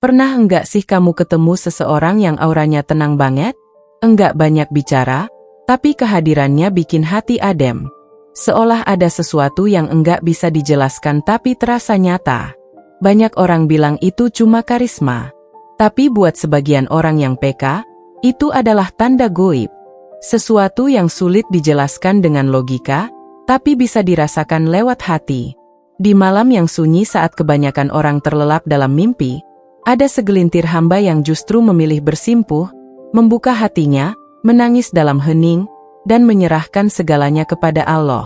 Pernah enggak sih kamu ketemu seseorang yang auranya tenang banget? Enggak banyak bicara, tapi kehadirannya bikin hati adem. Seolah ada sesuatu yang enggak bisa dijelaskan tapi terasa nyata. Banyak orang bilang itu cuma karisma. Tapi buat sebagian orang yang peka, itu adalah tanda gaib. Sesuatu yang sulit dijelaskan dengan logika, tapi bisa dirasakan lewat hati. Di malam yang sunyi saat kebanyakan orang terlelap dalam mimpi, ada segelintir hamba yang justru memilih bersimpuh, membuka hatinya, menangis dalam hening, dan menyerahkan segalanya kepada Allah.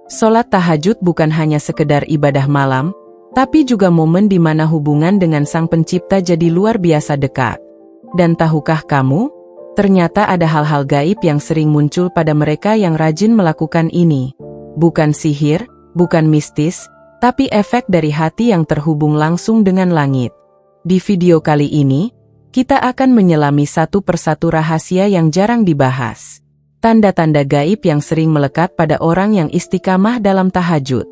Sholat tahajud bukan hanya sekedar ibadah malam, tapi juga momen di mana hubungan dengan Sang Pencipta jadi luar biasa dekat. Dan tahukah kamu, ternyata ada hal-hal gaib yang sering muncul pada mereka yang rajin melakukan ini. Bukan sihir, bukan mistis, tapi efek dari hati yang terhubung langsung dengan langit. Di video kali ini, kita akan menyelami satu persatu rahasia yang jarang dibahas. Tanda-tanda gaib yang sering melekat pada orang yang istiqamah dalam tahajud.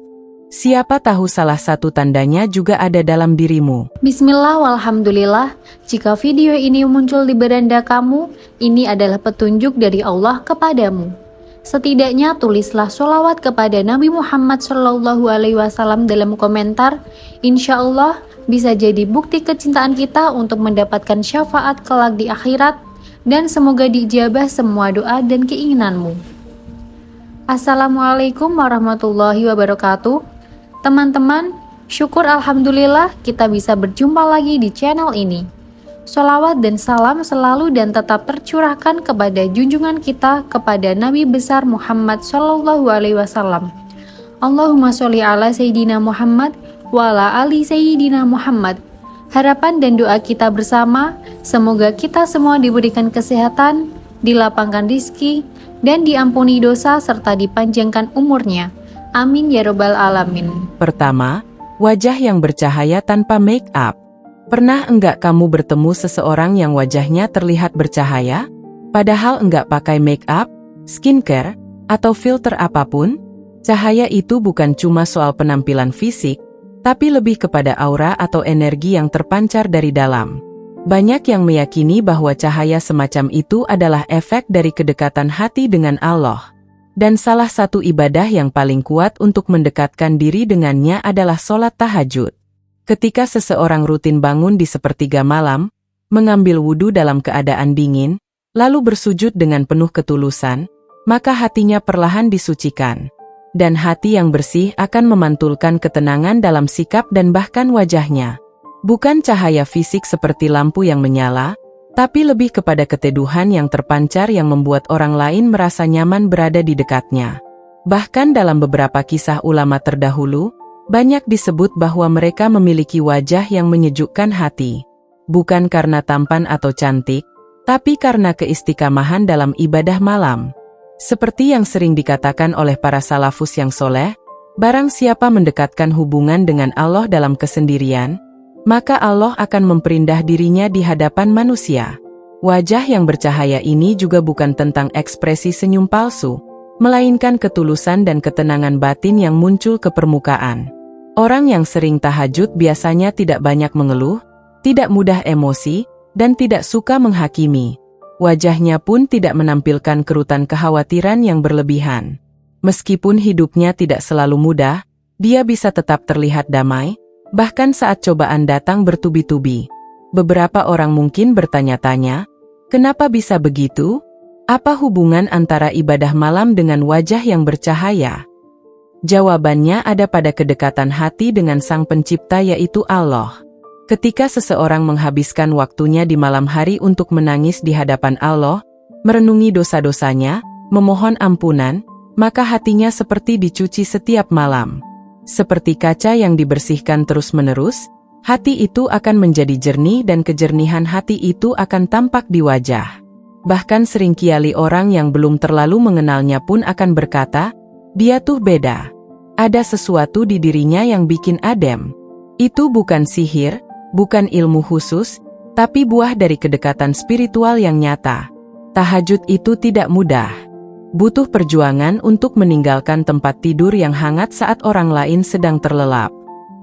Siapa tahu salah satu tandanya juga ada dalam dirimu. Bismillah walhamdulillah, jika video ini muncul di beranda kamu, ini adalah petunjuk dari Allah kepadamu. Setidaknya tulislah sholawat kepada Nabi Muhammad SAW dalam komentar. Insya Allah bisa jadi bukti kecintaan kita untuk mendapatkan syafaat kelak di akhirat, dan semoga diijabah semua doa dan keinginanmu. Assalamualaikum warahmatullahi wabarakatuh. Teman-teman, syukur alhamdulillah kita bisa berjumpa lagi di channel ini. Sholawat dan salam selalu dan tetap tercurahkan kepada junjungan kita, kepada Nabi besar Muhammad SAW. Allahumma sholli ala Sayyidina Muhammad wa ala ali Sayyidina Muhammad. Harapan dan doa kita bersama, semoga kita semua diberikan kesehatan, dilapangkan rizki, dan diampuni dosa serta dipanjangkan umurnya. Amin ya robbal alamin. Pertama, wajah yang bercahaya tanpa make up. Pernah enggak kamu bertemu seseorang yang wajahnya terlihat bercahaya, padahal enggak pakai make up, skincare, atau filter apapun? Cahaya itu bukan cuma soal penampilan fisik, tapi lebih kepada aura atau energi yang terpancar dari dalam. Banyak yang meyakini bahwa cahaya semacam itu adalah efek dari kedekatan hati dengan Allah. Dan salah satu ibadah yang paling kuat untuk mendekatkan diri dengannya adalah sholat tahajud. Ketika seseorang rutin bangun di sepertiga malam, mengambil wudhu dalam keadaan dingin, lalu bersujud dengan penuh ketulusan, maka hatinya perlahan disucikan. Dan hati yang bersih akan memantulkan ketenangan dalam sikap dan bahkan wajahnya. Bukan cahaya fisik seperti lampu yang menyala, tapi lebih kepada keteduhan yang terpancar yang membuat orang lain merasa nyaman berada di dekatnya. Bahkan dalam beberapa kisah ulama terdahulu, banyak disebut bahwa mereka memiliki wajah yang menyejukkan hati. Bukan karena tampan atau cantik, tapi karena keistiqamahan dalam ibadah malam. Seperti yang sering dikatakan oleh para salafus yang soleh, barang siapa mendekatkan hubungan dengan Allah dalam kesendirian, maka Allah akan memperindah dirinya di hadapan manusia. Wajah yang bercahaya ini juga bukan tentang ekspresi senyum palsu, melainkan ketulusan dan ketenangan batin yang muncul ke permukaan. Orang yang sering tahajud biasanya tidak banyak mengeluh, tidak mudah emosi, dan tidak suka menghakimi. Wajahnya pun tidak menampilkan kerutan kekhawatiran yang berlebihan. Meskipun hidupnya tidak selalu mudah, dia bisa tetap terlihat damai, bahkan saat cobaan datang bertubi-tubi. Beberapa orang mungkin bertanya-tanya, kenapa bisa begitu? Apa hubungan antara ibadah malam dengan wajah yang bercahaya? Jawabannya ada pada kedekatan hati dengan Sang Pencipta, yaitu Allah. Ketika seseorang menghabiskan waktunya di malam hari untuk menangis di hadapan Allah, merenungi dosa-dosanya, memohon ampunan, maka hatinya seperti dicuci setiap malam. Seperti kaca yang dibersihkan terus-menerus, hati itu akan menjadi jernih dan kejernihan hati itu akan tampak di wajah. Bahkan seringkali orang yang belum terlalu mengenalnya pun akan berkata, dia tuh beda. Ada sesuatu di dirinya yang bikin adem. Itu bukan sihir, bukan ilmu khusus, tapi buah dari kedekatan spiritual yang nyata. Tahajud itu tidak mudah. Butuh perjuangan untuk meninggalkan tempat tidur yang hangat saat orang lain sedang terlelap.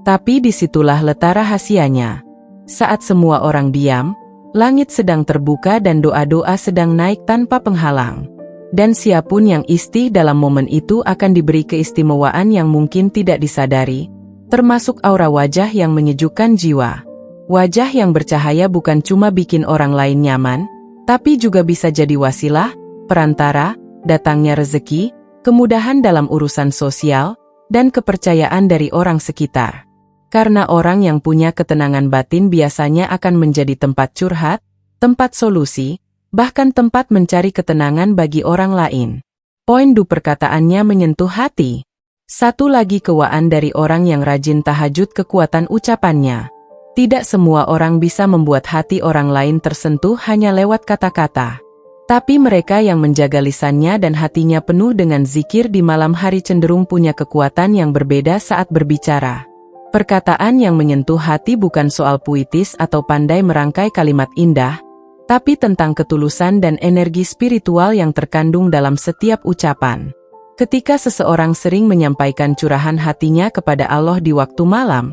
Tapi disitulah letak rahasianya. Saat semua orang diam, langit sedang terbuka dan doa-doa sedang naik tanpa penghalang. Dan siapun yang istih dalam momen itu akan diberi keistimewaan yang mungkin tidak disadari, termasuk aura wajah yang menyejukkan jiwa. Wajah yang bercahaya bukan cuma bikin orang lain nyaman, tapi juga bisa jadi wasilah, perantara, datangnya rezeki, kemudahan dalam urusan sosial, dan kepercayaan dari orang sekitar. Karena orang yang punya ketenangan batin biasanya akan menjadi tempat curhat, tempat solusi, bahkan tempat mencari ketenangan bagi orang lain. Poin 2 perkataannya menyentuh hati. Satu lagi kewaan dari orang yang rajin tahajud kekuatan ucapannya. Tidak semua orang bisa membuat hati orang lain tersentuh hanya lewat kata-kata. Tapi mereka yang menjaga lisannya dan hatinya penuh dengan zikir di malam hari cenderung punya kekuatan yang berbeda saat berbicara. Perkataan yang menyentuh hati bukan soal puitis atau pandai merangkai kalimat indah, tapi tentang ketulusan dan energi spiritual yang terkandung dalam setiap ucapan. Ketika seseorang sering menyampaikan curahan hatinya kepada Allah di waktu malam,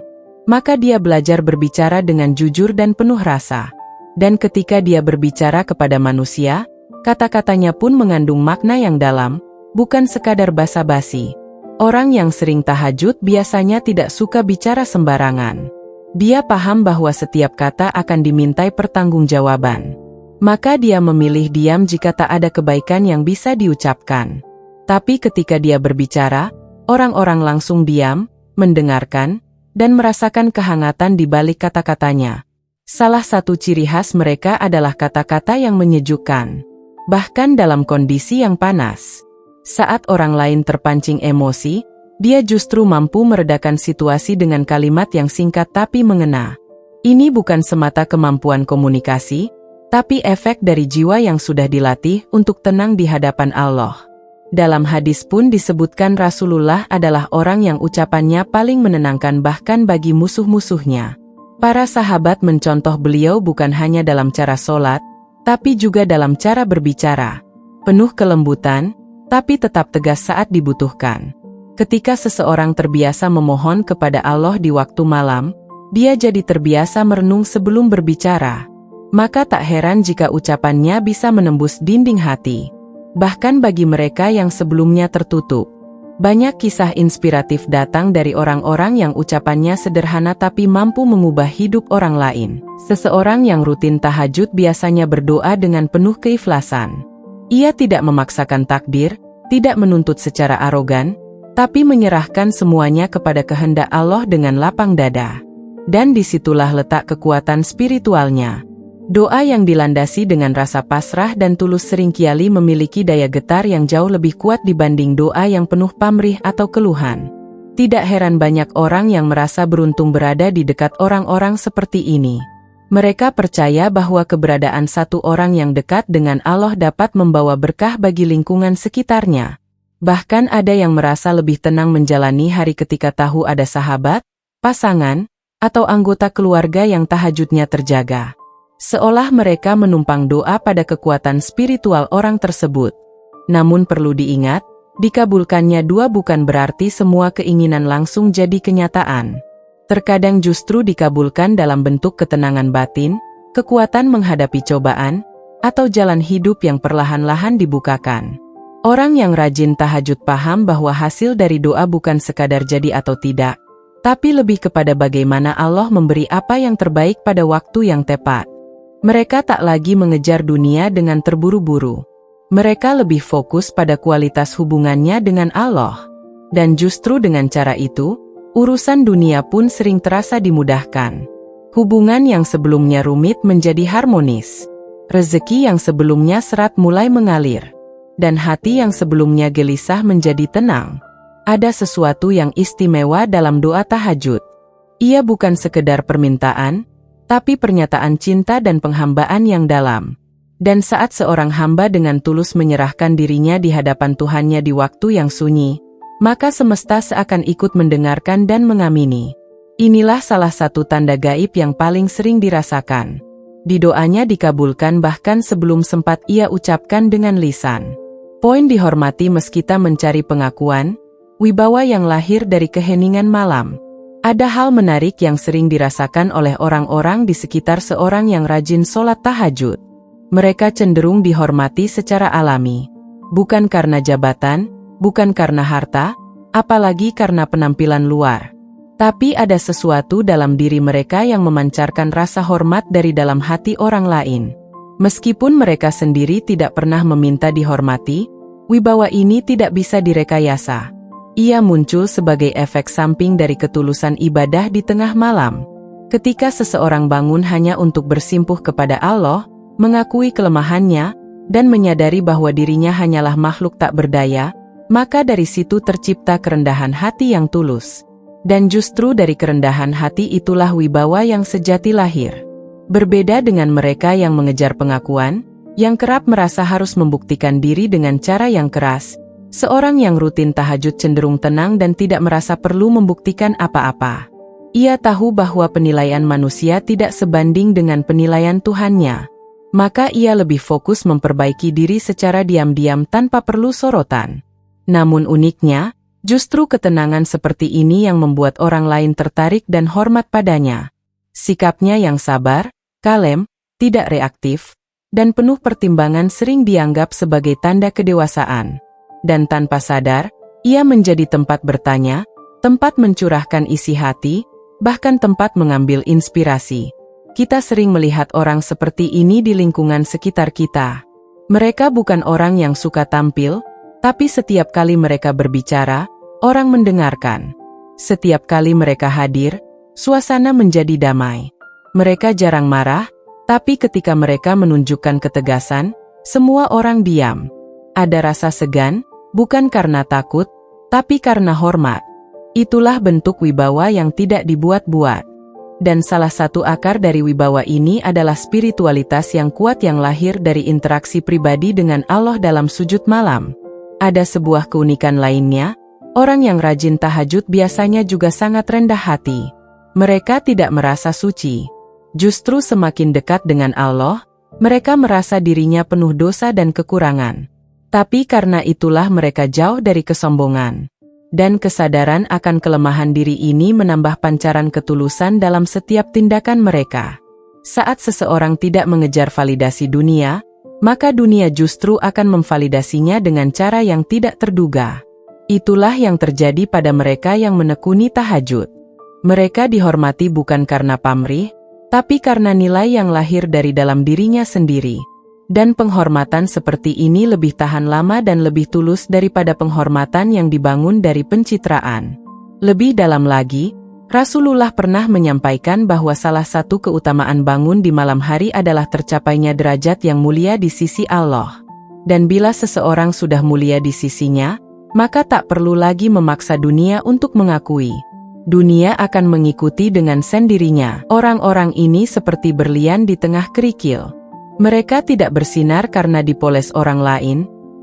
maka dia belajar berbicara dengan jujur dan penuh rasa. Dan ketika dia berbicara kepada manusia, kata-katanya pun mengandung makna yang dalam, bukan sekadar basa-basi. Orang yang sering tahajud biasanya tidak suka bicara sembarangan. Dia paham bahwa setiap kata akan dimintai pertanggungjawaban. Maka dia memilih diam jika tak ada kebaikan yang bisa diucapkan. Tapi ketika dia berbicara, orang-orang langsung diam, mendengarkan, dan merasakan kehangatan di balik kata-katanya. Salah satu ciri khas mereka adalah kata-kata yang menyejukkan. Bahkan dalam kondisi yang panas. Saat orang lain terpancing emosi, dia justru mampu meredakan situasi dengan kalimat yang singkat tapi mengena. Ini bukan semata kemampuan komunikasi, tapi efek dari jiwa yang sudah dilatih untuk tenang di hadapan Allah. Dalam hadis pun disebutkan Rasulullah adalah orang yang ucapannya paling menenangkan bahkan bagi musuh-musuhnya. Para sahabat mencontoh beliau bukan hanya dalam cara sholat, tapi juga dalam cara berbicara. Penuh kelembutan, tapi tetap tegas saat dibutuhkan. Ketika seseorang terbiasa memohon kepada Allah di waktu malam, dia jadi terbiasa merenung sebelum berbicara. Maka tak heran jika ucapannya bisa menembus dinding hati. Bahkan bagi mereka yang sebelumnya tertutup. Banyak kisah inspiratif datang dari orang-orang yang ucapannya sederhana tapi mampu mengubah hidup orang lain. Seseorang yang rutin tahajud biasanya berdoa dengan penuh keikhlasan. Ia tidak memaksakan takdir, tidak menuntut secara arogan, tapi menyerahkan semuanya kepada kehendak Allah dengan lapang dada. Dan disitulah letak kekuatan spiritualnya. Doa yang dilandasi dengan rasa pasrah dan tulus seringkali memiliki daya getar yang jauh lebih kuat dibanding doa yang penuh pamrih atau keluhan. Tidak heran banyak orang yang merasa beruntung berada di dekat orang-orang seperti ini. Mereka percaya bahwa keberadaan satu orang yang dekat dengan Allah dapat membawa berkah bagi lingkungan sekitarnya. Bahkan ada yang merasa lebih tenang menjalani hari ketika tahu ada sahabat, pasangan, atau anggota keluarga yang tahajudnya terjaga. Seolah mereka menumpang doa pada kekuatan spiritual orang tersebut. Namun perlu diingat, dikabulkannya doa bukan berarti semua keinginan langsung jadi kenyataan. Terkadang justru dikabulkan dalam bentuk ketenangan batin, kekuatan menghadapi cobaan, atau jalan hidup yang perlahan-lahan dibukakan. Orang yang rajin tahajud paham bahwa hasil dari doa bukan sekadar jadi atau tidak, tapi lebih kepada bagaimana Allah memberi apa yang terbaik pada waktu yang tepat. Mereka tak lagi mengejar dunia dengan terburu-buru. Mereka lebih fokus pada kualitas hubungannya dengan Allah. Dan justru dengan cara itu, urusan dunia pun sering terasa dimudahkan. Hubungan yang sebelumnya rumit menjadi harmonis. Rezeki yang sebelumnya serat mulai mengalir. Dan hati yang sebelumnya gelisah menjadi tenang. Ada sesuatu yang istimewa dalam doa tahajud. Ia bukan sekedar permintaan, tapi pernyataan cinta dan penghambaan yang dalam. Dan saat seorang hamba dengan tulus menyerahkan dirinya di hadapan Tuhannya di waktu yang sunyi, maka semesta seakan ikut mendengarkan dan mengamini. Inilah salah satu tanda gaib yang paling sering dirasakan. Di doanya dikabulkan bahkan sebelum sempat ia ucapkan dengan lisan. Poin dihormati meski kita mencari pengakuan, wibawa yang lahir dari keheningan malam. Ada hal menarik yang sering dirasakan oleh orang-orang di sekitar seorang yang rajin sholat tahajud. Mereka cenderung dihormati secara alami. Bukan karena jabatan, bukan karena harta, apalagi karena penampilan luar. Tapi ada sesuatu dalam diri mereka yang memancarkan rasa hormat dari dalam hati orang lain. Meskipun mereka sendiri tidak pernah meminta dihormati, wibawa ini tidak bisa direkayasa. Ia muncul sebagai efek samping dari ketulusan ibadah di tengah malam. Ketika seseorang bangun hanya untuk bersimpuh kepada Allah, mengakui kelemahannya, dan menyadari bahwa dirinya hanyalah makhluk tak berdaya, maka dari situ tercipta kerendahan hati yang tulus. Dan justru dari kerendahan hati itulah wibawa yang sejati lahir. Berbeda dengan mereka yang mengejar pengakuan, yang kerap merasa harus membuktikan diri dengan cara yang keras, seorang yang rutin tahajud cenderung tenang dan tidak merasa perlu membuktikan apa-apa. Ia tahu bahwa penilaian manusia tidak sebanding dengan penilaian Tuhannya. Maka ia lebih fokus memperbaiki diri secara diam-diam tanpa perlu sorotan. Namun uniknya, justru ketenangan seperti ini yang membuat orang lain tertarik dan hormat padanya. Sikapnya yang sabar, kalem, tidak reaktif, dan penuh pertimbangan sering dianggap sebagai tanda kedewasaan. Dan tanpa sadar, ia menjadi tempat bertanya, tempat mencurahkan isi hati, bahkan tempat mengambil inspirasi. Kita sering melihat orang seperti ini di lingkungan sekitar kita. Mereka bukan orang yang suka tampil, tapi setiap kali mereka berbicara, orang mendengarkan. Setiap kali mereka hadir, suasana menjadi damai. Mereka jarang marah, tapi ketika mereka menunjukkan ketegasan, semua orang diam. Ada rasa segan, bukan karena takut, tapi karena hormat. Itulah bentuk wibawa yang tidak dibuat-buat. Dan salah satu akar dari wibawa ini adalah spiritualitas yang kuat yang lahir dari interaksi pribadi dengan Allah dalam sujud malam. Ada sebuah keunikan lainnya, orang yang rajin tahajud biasanya juga sangat rendah hati. Mereka tidak merasa suci. Justru semakin dekat dengan Allah, mereka merasa dirinya penuh dosa dan kekurangan. Tapi karena itulah mereka jauh dari kesombongan. Dan kesadaran akan kelemahan diri ini menambah pancaran ketulusan dalam setiap tindakan mereka. Saat seseorang tidak mengejar validasi dunia, maka dunia justru akan memvalidasinya dengan cara yang tidak terduga. Itulah yang terjadi pada mereka yang menekuni tahajud. Mereka dihormati bukan karena pamrih, tapi karena nilai yang lahir dari dalam dirinya sendiri. Dan penghormatan seperti ini lebih tahan lama dan lebih tulus daripada penghormatan yang dibangun dari pencitraan. Lebih dalam lagi, Rasulullah pernah menyampaikan bahwa salah satu keutamaan bangun di malam hari adalah tercapainya derajat yang mulia di sisi Allah. Dan bila seseorang sudah mulia di sisinya, maka tak perlu lagi memaksa dunia untuk mengakui. Dunia akan mengikuti dengan sendirinya. Orang-orang ini seperti berlian di tengah kerikil. Mereka tidak bersinar karena dipoles orang lain,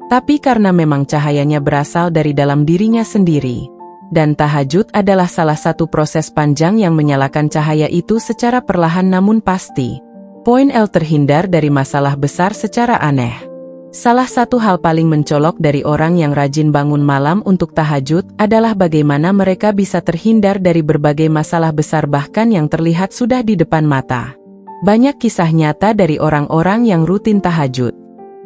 tapi karena memang cahayanya berasal dari dalam dirinya sendiri. Dan tahajud adalah salah satu proses panjang yang menyalakan cahaya itu secara perlahan namun pasti. Poin L terhindar dari masalah besar secara aneh. Salah satu hal paling mencolok dari orang yang rajin bangun malam untuk tahajud adalah bagaimana mereka bisa terhindar dari berbagai masalah besar bahkan yang terlihat sudah di depan mata. Banyak kisah nyata dari orang-orang yang rutin tahajud.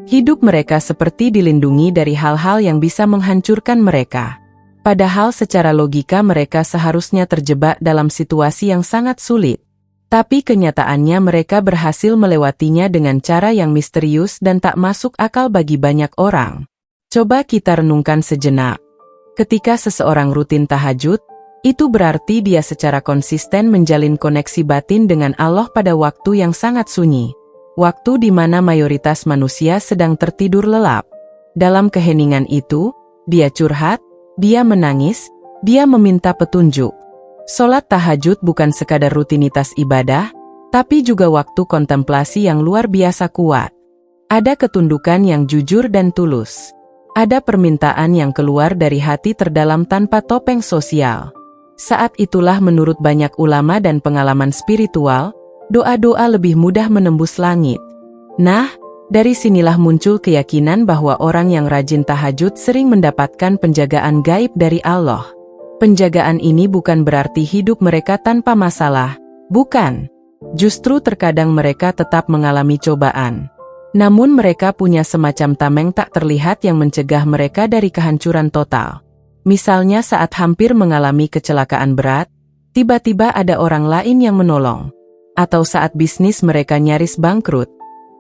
Hidup mereka seperti dilindungi dari hal-hal yang bisa menghancurkan mereka. Padahal secara logika mereka seharusnya terjebak dalam situasi yang sangat sulit. Tapi kenyataannya mereka berhasil melewatinya dengan cara yang misterius dan tak masuk akal bagi banyak orang. Coba kita renungkan sejenak. Ketika seseorang rutin tahajud, itu berarti dia secara konsisten menjalin koneksi batin dengan Allah pada waktu yang sangat sunyi. Waktu di mana mayoritas manusia sedang tertidur lelap. Dalam keheningan itu, dia curhat, dia menangis, dia meminta petunjuk. Sholat tahajud bukan sekadar rutinitas ibadah, tapi juga waktu kontemplasi yang luar biasa kuat. Ada ketundukan yang jujur dan tulus. Ada permintaan yang keluar dari hati terdalam tanpa topeng sosial. Saat itulah menurut banyak ulama dan pengalaman spiritual, doa-doa lebih mudah menembus langit. Nah, dari sinilah muncul keyakinan bahwa orang yang rajin tahajud sering mendapatkan penjagaan gaib dari Allah. Penjagaan ini bukan berarti hidup mereka tanpa masalah, bukan. Justru terkadang mereka tetap mengalami cobaan. Namun mereka punya semacam tameng tak terlihat yang mencegah mereka dari kehancuran total. Misalnya saat hampir mengalami kecelakaan berat, tiba-tiba ada orang lain yang menolong. Atau saat bisnis mereka nyaris bangkrut,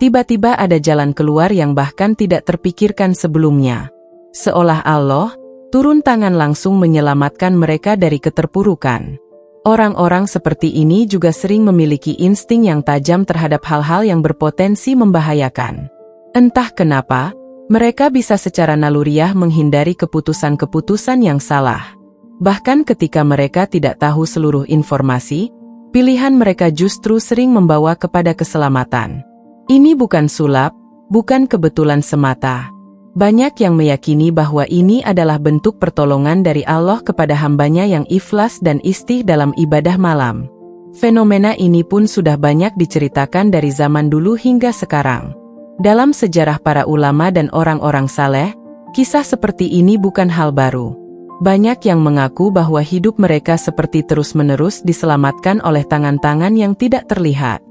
tiba-tiba ada jalan keluar yang bahkan tidak terpikirkan sebelumnya. Seolah Allah turun tangan langsung menyelamatkan mereka dari keterpurukan. Orang-orang seperti ini juga sering memiliki insting yang tajam terhadap hal-hal yang berpotensi membahayakan. Entah kenapa, mereka bisa secara naluriah menghindari keputusan-keputusan yang salah. Bahkan ketika mereka tidak tahu seluruh informasi, pilihan mereka justru sering membawa kepada keselamatan. Ini bukan sulap, bukan kebetulan semata. Banyak yang meyakini bahwa ini adalah bentuk pertolongan dari Allah kepada hambanya yang ikhlas dan istih dalam ibadah malam. Fenomena ini pun sudah banyak diceritakan dari zaman dulu hingga sekarang. Dalam sejarah para ulama dan orang-orang saleh, kisah seperti ini bukan hal baru. Banyak yang mengaku bahwa hidup mereka seperti terus-menerus diselamatkan oleh tangan-tangan yang tidak terlihat.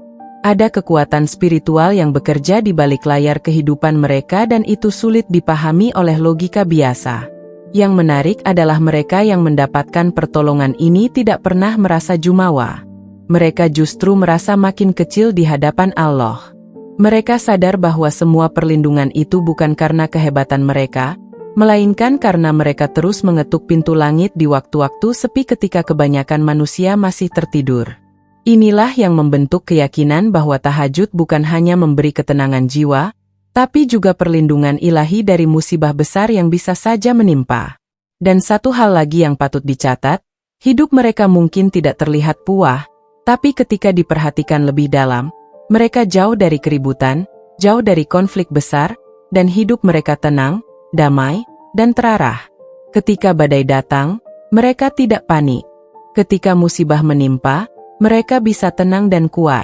Ada kekuatan spiritual yang bekerja di balik layar kehidupan mereka dan itu sulit dipahami oleh logika biasa. Yang menarik adalah mereka yang mendapatkan pertolongan ini tidak pernah merasa jumawa. Mereka justru merasa makin kecil di hadapan Allah. Mereka sadar bahwa semua perlindungan itu bukan karena kehebatan mereka, melainkan karena mereka terus mengetuk pintu langit di waktu-waktu sepi ketika kebanyakan manusia masih tertidur. Inilah yang membentuk keyakinan bahwa tahajud bukan hanya memberi ketenangan jiwa, tapi juga perlindungan ilahi dari musibah besar yang bisa saja menimpa. Dan satu hal lagi yang patut dicatat, hidup mereka mungkin tidak terlihat puas, tapi ketika diperhatikan lebih dalam, mereka jauh dari keributan, jauh dari konflik besar, dan hidup mereka tenang, damai, dan terarah. Ketika badai datang, mereka tidak panik. Ketika musibah menimpa, mereka bisa tenang dan kuat.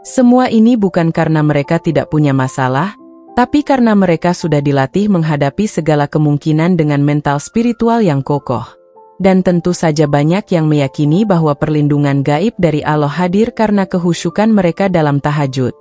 Semua ini bukan karena mereka tidak punya masalah, tapi karena mereka sudah dilatih menghadapi segala kemungkinan dengan mental spiritual yang kokoh. Dan tentu saja banyak yang meyakini bahwa perlindungan gaib dari Allah hadir karena kehusyukan mereka dalam tahajud.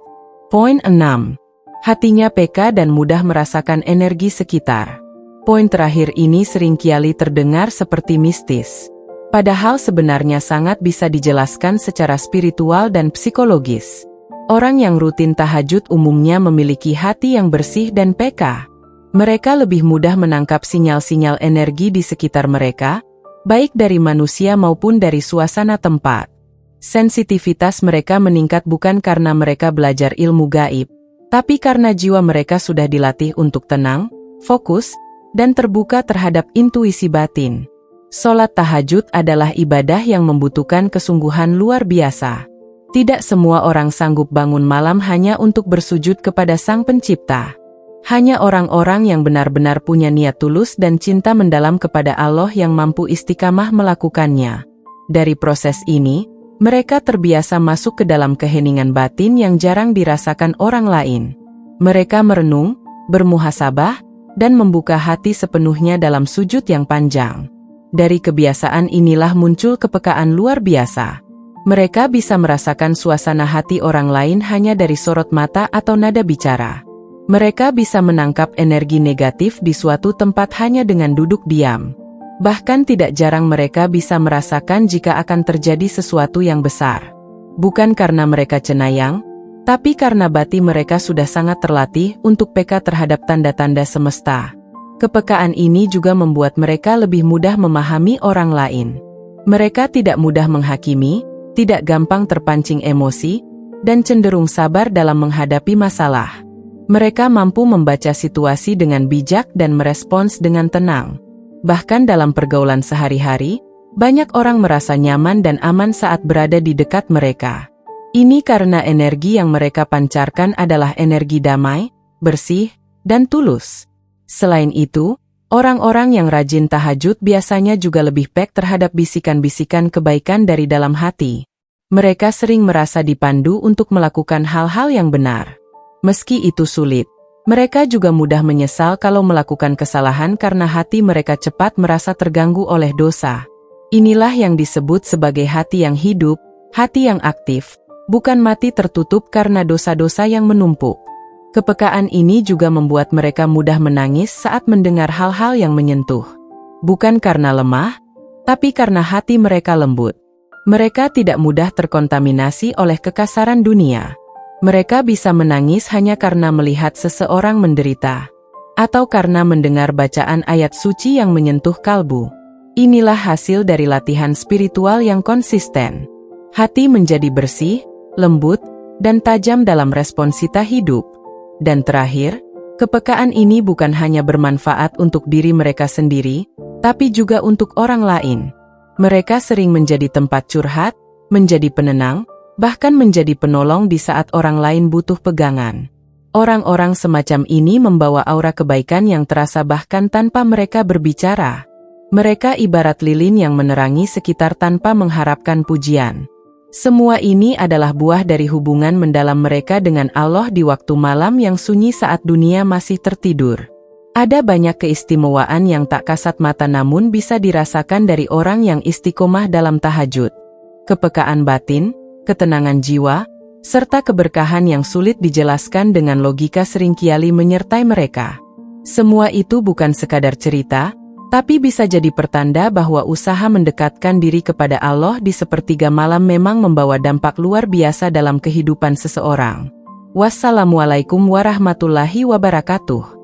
Poin 6. Hatinya peka dan mudah merasakan energi sekitar. Poin terakhir ini seringkali terdengar seperti mistis. Padahal sebenarnya sangat bisa dijelaskan secara spiritual dan psikologis. Orang yang rutin tahajud umumnya memiliki hati yang bersih dan peka. Mereka lebih mudah menangkap sinyal-sinyal energi di sekitar mereka, baik dari manusia maupun dari suasana tempat. Sensitivitas mereka meningkat bukan karena mereka belajar ilmu gaib, tapi karena jiwa mereka sudah dilatih untuk tenang, fokus, dan terbuka terhadap intuisi batin. Sholat tahajud adalah ibadah yang membutuhkan kesungguhan luar biasa. Tidak semua orang sanggup bangun malam hanya untuk bersujud kepada Sang Pencipta. Hanya orang-orang yang benar-benar punya niat tulus dan cinta mendalam kepada Allah yang mampu istiqamah melakukannya. Dari proses ini, mereka terbiasa masuk ke dalam keheningan batin yang jarang dirasakan orang lain. Mereka merenung, bermuhasabah, dan membuka hati sepenuhnya dalam sujud yang panjang. Dari kebiasaan inilah muncul kepekaan luar biasa. Mereka bisa merasakan suasana hati orang lain hanya dari sorot mata atau nada bicara. Mereka bisa menangkap energi negatif di suatu tempat hanya dengan duduk diam. Bahkan tidak jarang mereka bisa merasakan jika akan terjadi sesuatu yang besar. Bukan karena mereka cenayang, tapi karena batin mereka sudah sangat terlatih untuk peka terhadap tanda-tanda semesta. Kepekaan ini juga membuat mereka lebih mudah memahami orang lain. Mereka tidak mudah menghakimi, tidak gampang terpancing emosi, dan cenderung sabar dalam menghadapi masalah. Mereka mampu membaca situasi dengan bijak dan merespons dengan tenang. Bahkan dalam pergaulan sehari-hari, banyak orang merasa nyaman dan aman saat berada di dekat mereka. Ini karena energi yang mereka pancarkan adalah energi damai, bersih, dan tulus. Selain itu, orang-orang yang rajin tahajud biasanya juga lebih peka terhadap bisikan-bisikan kebaikan dari dalam hati. Mereka sering merasa dipandu untuk melakukan hal-hal yang benar. Meski itu sulit, mereka juga mudah menyesal kalau melakukan kesalahan karena hati mereka cepat merasa terganggu oleh dosa. Inilah yang disebut sebagai hati yang hidup, hati yang aktif, bukan mati tertutup karena dosa-dosa yang menumpuk. Kepekaan ini juga membuat mereka mudah menangis saat mendengar hal-hal yang menyentuh. Bukan karena lemah, tapi karena hati mereka lembut. Mereka tidak mudah terkontaminasi oleh kekasaran dunia. Mereka bisa menangis hanya karena melihat seseorang menderita, atau karena mendengar bacaan ayat suci yang menyentuh kalbu. Inilah hasil dari latihan spiritual yang konsisten. Hati menjadi bersih, lembut, dan tajam dalam responsita hidup. Dan terakhir, kepekaan ini bukan hanya bermanfaat untuk diri mereka sendiri, tapi juga untuk orang lain. Mereka sering menjadi tempat curhat, menjadi penenang, bahkan menjadi penolong di saat orang lain butuh pegangan. Orang-orang semacam ini membawa aura kebaikan yang terasa bahkan tanpa mereka berbicara. Mereka ibarat lilin yang menerangi sekitar tanpa mengharapkan pujian. Semua ini adalah buah dari hubungan mendalam mereka dengan Allah di waktu malam yang sunyi saat dunia masih tertidur. Ada banyak keistimewaan yang tak kasat mata namun bisa dirasakan dari orang yang istiqomah dalam tahajud. Kepekaan batin, ketenangan jiwa, serta keberkahan yang sulit dijelaskan dengan logika seringkali menyertai mereka. Semua itu bukan sekadar cerita, tapi bisa jadi pertanda bahwa usaha mendekatkan diri kepada Allah di sepertiga malam memang membawa dampak luar biasa dalam kehidupan seseorang. Wassalamualaikum warahmatullahi wabarakatuh.